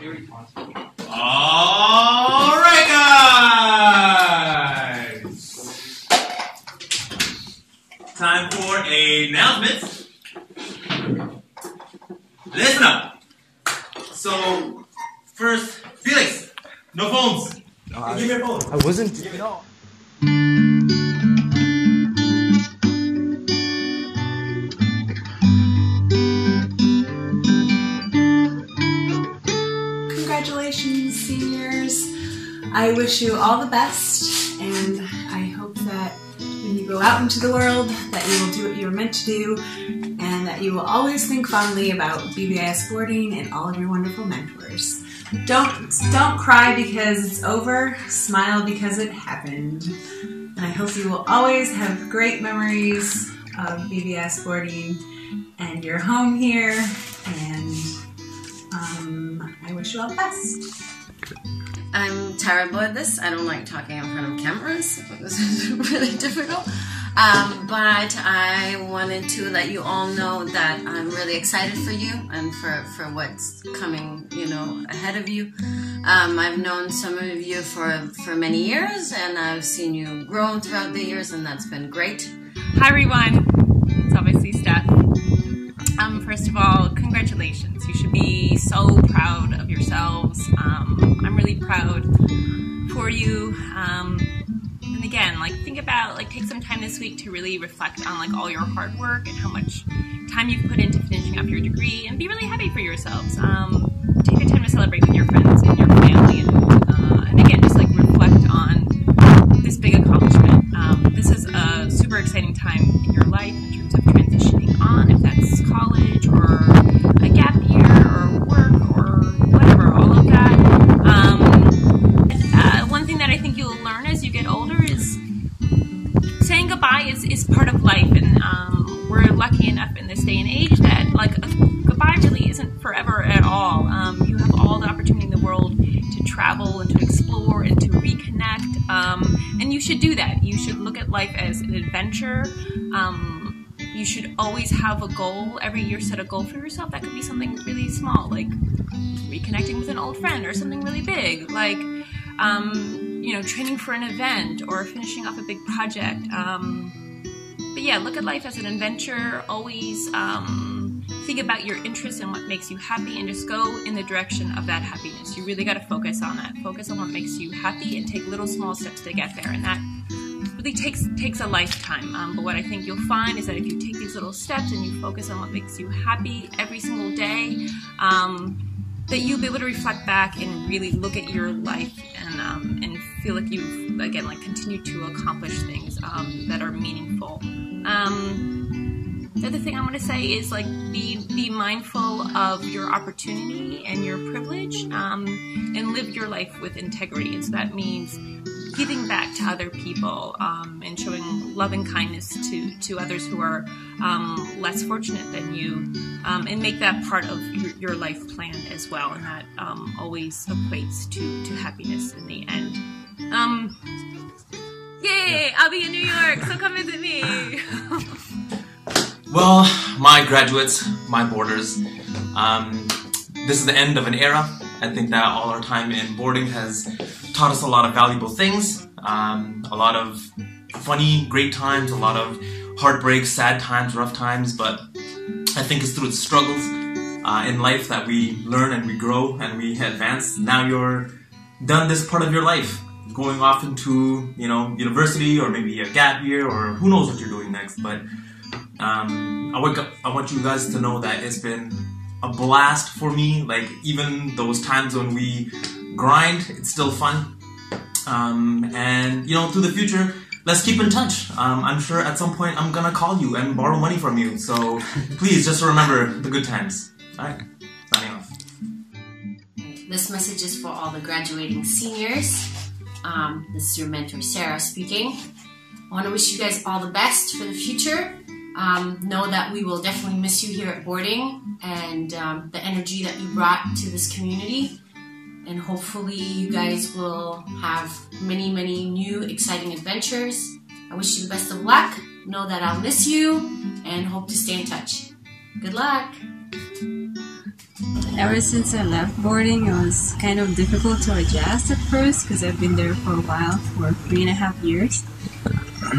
Alright, guys! Time for announcements. Listen up. So, first, Felix, no phones. Give me a phone. I wasn't. No. Congratulations, seniors. I wish you all the best, and I hope that when you go out into the world that you will do what you were meant to do, and that you will always think fondly about BBIS Boarding and all of your wonderful mentors. Don't cry because it's over, smile because it happened. And I hope you will always have great memories of BBIS Boarding and your home here, and I wish you all the best. I'm terrible at this. I don't like talking in front of cameras. This is really difficult. But I wanted to let you all know that I'm really excited for you and for what's coming, ahead of you. I've known some of you for many years, and I've seen you grow throughout the years, and that's been great. Hi everyone, it's obviously Steph. First of all, congratulations. You should be so proud of yourselves. I'm really proud for you. And again, think about, take some time this week to really reflect on all your hard work and how much time you've put into finishing up your degree, and be really happy for yourselves. Take the time to celebrate with your friends and your family, and again, just reflect on this big accomplishment. This is a super exciting time in your life in terms of transitioning on, if that's college or a gap year or work or whatever, all of that. One thing that I think you'll learn as you get older is saying goodbye is part of life, and we're lucky enough in this day and age that goodbye really isn't forever at all. You have all the opportunity in the world to travel and to explore and to reconnect, and you should do that. You should look at life as an adventure. You should always have a goal. Every year set a goal for yourself. That could be something really small, like reconnecting with an old friend, or something really big, like training for an event or finishing off a big project. But yeah, look at life as an adventure. Always think about your interests and what makes you happy, and just go in the direction of that happiness. You really got to focus on that. Focus on what makes you happy and take little small steps to get there. And that really takes a lifetime. But what I think you'll find is that if you take these little steps and you focus on what makes you happy every single day, that you'll be able to reflect back and really look at your life and feel like you've, again, continued to accomplish things that are meaningful. The other thing I want to say is be mindful of your opportunity and your privilege, and live your life with integrity. And so that means giving back to other people, and showing love and kindness to others who are less fortunate than you, and make that part of your life plan as well. And that always equates to happiness in the end. Yay! I'll be in New York, so come visit me. Well, my graduates, my boarders, this is the end of an era. I think that all our time in boarding has taught us a lot of valuable things, a lot of funny, great times, a lot of heartbreaks, sad times, rough times, but I think it's through the struggles in life that we learn and we grow and we advance. Now you're done this part of your life, going off into, university, or maybe a gap year, or who knows what you're doing next, but I want you guys to know that it's been a blast for me. Even those times when we grind, it's still fun. And through the future, let's keep in touch. I'm sure at some point I'm gonna call you and borrow money from you. So please just remember the good times. All right, signing off. This message is for all the graduating seniors. This is your mentor, Sarah, speaking. I want to wish you guys all the best for the future. Know that we will definitely miss you here at boarding, and the energy that you brought to this community. And hopefully you guys will have many, many new exciting adventures. I wish you the best of luck. Know that I'll miss you and hope to stay in touch. Good luck. Ever since I left boarding, it was kind of difficult to adjust at first because I've been there for a while, for 3.5 years.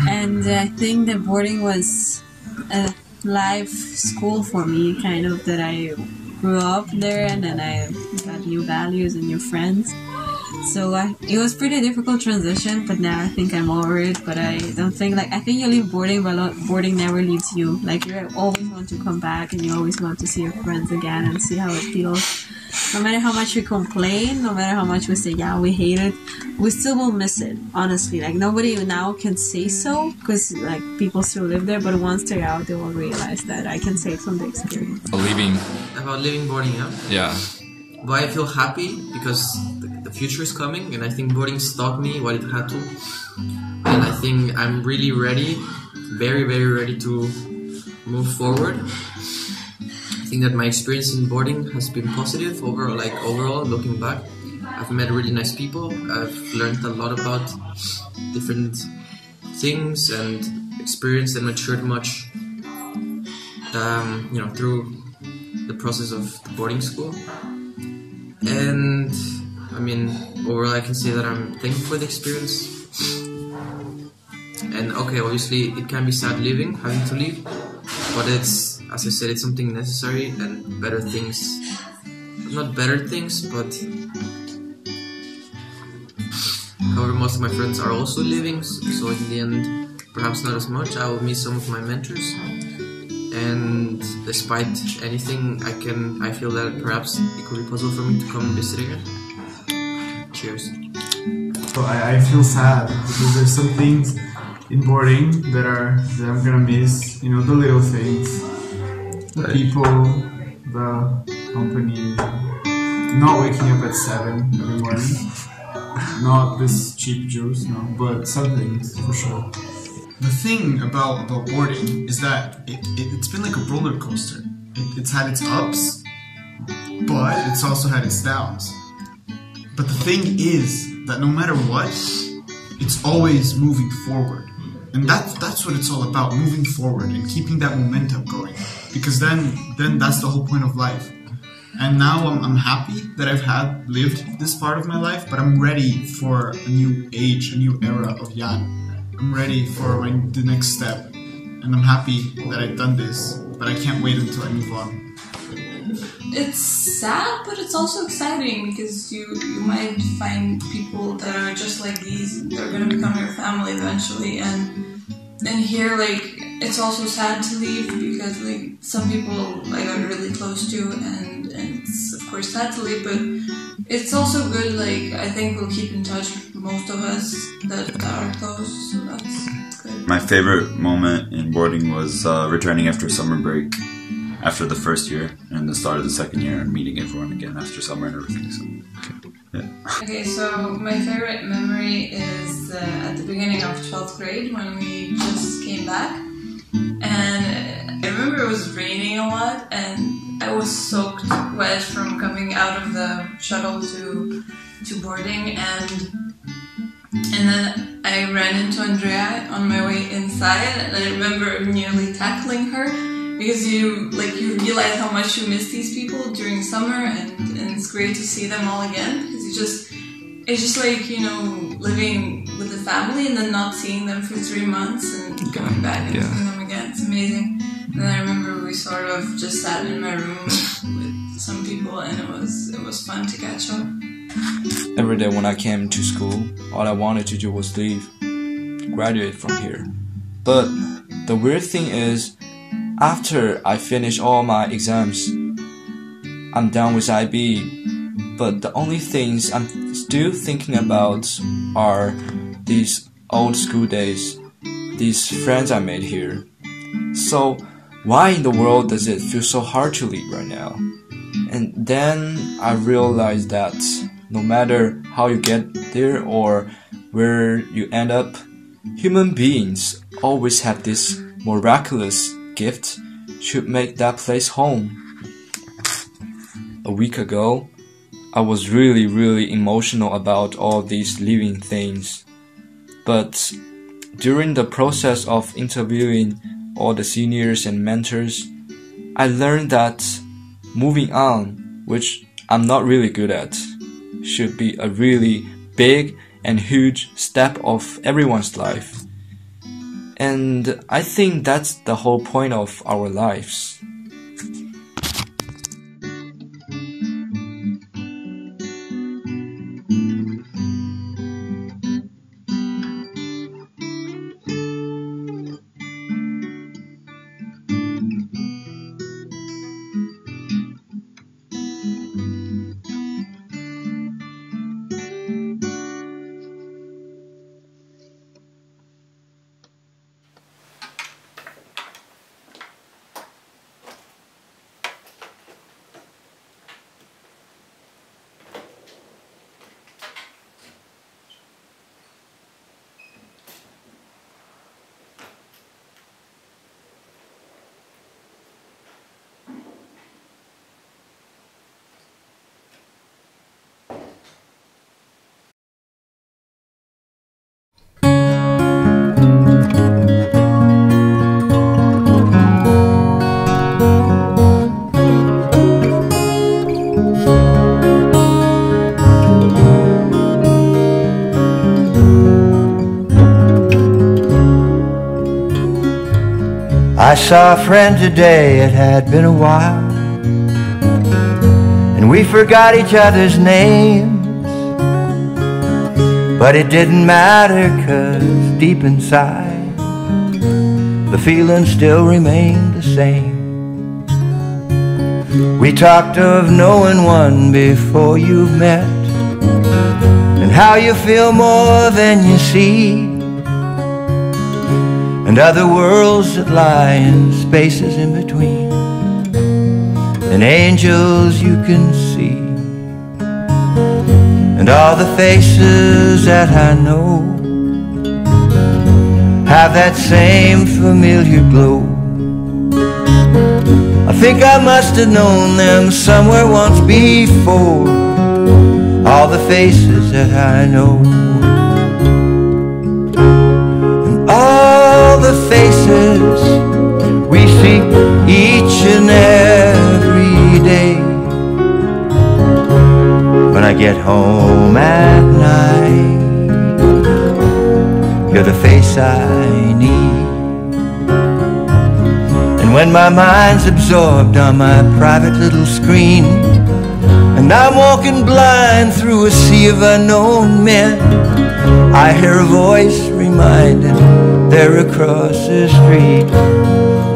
And I think that boarding was a life school for me, kind of, that I grew up there and then I got new values and new friends. So it was pretty difficult transition, but now I think I'm over it. But I don't think, I think you leave boarding, but boarding never leaves you. Like, you always want to come back and you always want to see your friends again and see how it feels. No matter how much we complain, no matter how much we say, yeah, we hate it, we still will miss it, honestly. Like, nobody now can say so, because, people still live there, but once they're out, they will realize that. I can say it from the experience. About leaving boarding, yeah? Yeah. But I feel happy because the future is coming, and I think boarding's taught me what it had to. And I think I'm really ready, very, very ready to move forward. I think that my experience in boarding has been positive overall, looking back. I've met really nice people. I've learned a lot about different things and experienced and matured much, through the process of the boarding school. And I mean, overall I can say that I'm thankful for the experience. And okay, obviously it can be sad having to leave, but it's, as I said, it's something necessary, and better things, not better things, but however, most of my friends are also leaving, so in the end, perhaps not as much. I will miss some of my mentors, and despite anything, I feel that perhaps it could be possible for me to come and visit again. Cheers. So I feel sad because there's some things in boarding that I'm gonna miss. The little things, the people, the company, not waking up at 7 every morning, not this cheap juice, no, but some things for sure. The thing about boarding is that it's been like a roller coaster. It's had its ups, but it's also had its downs. But the thing is that no matter what, it's always moving forward. And that's what it's all about, moving forward and keeping that momentum going. Because then that's the whole point of life. And now I'm happy that I've lived this part of my life, but I'm ready for a new age, a new era of Jan. I'm ready for the next step, and I'm happy that I've done this, but I can't wait until I move on. It's sad, but it's also exciting because you might find people that are just like these. They're going to become your family eventually, and here, it's also sad to leave because, some people I got really close to, and it's of course sad to leave, but it's also good. I think we'll keep in touch, most of us that are close, so that's good. My favorite moment in boarding was returning after summer break, after the first year and the start of the second year, and meeting everyone again after summer and everything. So, Okay, so my favorite memory is at the beginning of 12th grade when we just came back, and I remember it was raining a lot, and I was soaked wet from coming out of the shuttle to boarding, and then I ran into Andrea on my way inside, and I remember nearly tackling her because you realize how much you miss these people during summer, and it's great to see them all again because it's just living with the family and then not seeing them for 3 months and coming back and seeing them again. It's amazing. And then I remember we sort of just sat in my room with some people, and it was fun to catch up. Every day when I came to school, all I wanted to do was leave, graduate from here. But the weird thing is, after I finish all my exams, I'm done with IB, but the only things I'm still thinking about are these old school days, these friends I made here. So why in the world does it feel so hard to leave right now? And then I realized that no matter how you get there or where you end up, human beings always have this miraculous gift to make that place home. A week ago, I was really emotional about all these living things. But during the process of interviewing all the seniors and mentors, I learned that moving on, which I'm not really good at, should be a really big and huge step of everyone's life. And I think that's the whole point of our lives. I saw a friend today, it had been a while, and we forgot each other's names. But it didn't matter, 'cause deep inside the feeling still remained the same. We talked of knowing one before you've met, and how you feel more than you see, and other worlds that lie in spaces in between, and angels you can see, and all the faces that I know have that same familiar glow. I think I must have known them somewhere once before, all the faces that I know. All the faces we see each and every day. When I get home at night, you're the face I need. And when my mind's absorbed on my private little screen, and I'm walking blind through a sea of unknown men, I hear a voice reminding there across the street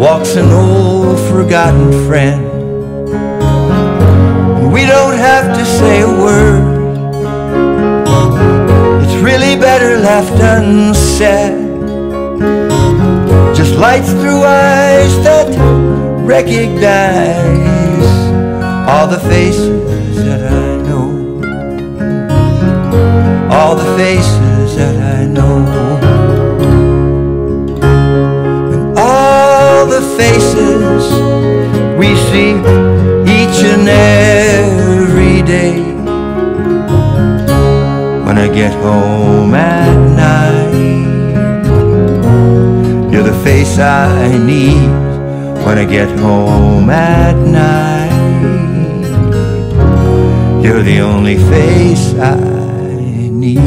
walks an old forgotten friend. We don't have to say a word, it's really better left unsaid. Just lights through eyes that recognize all the faces that I know, all the faces that I know. The faces we see each and every day. When I get home at night, you're the face I need. When I get home at night, you're the only face I need.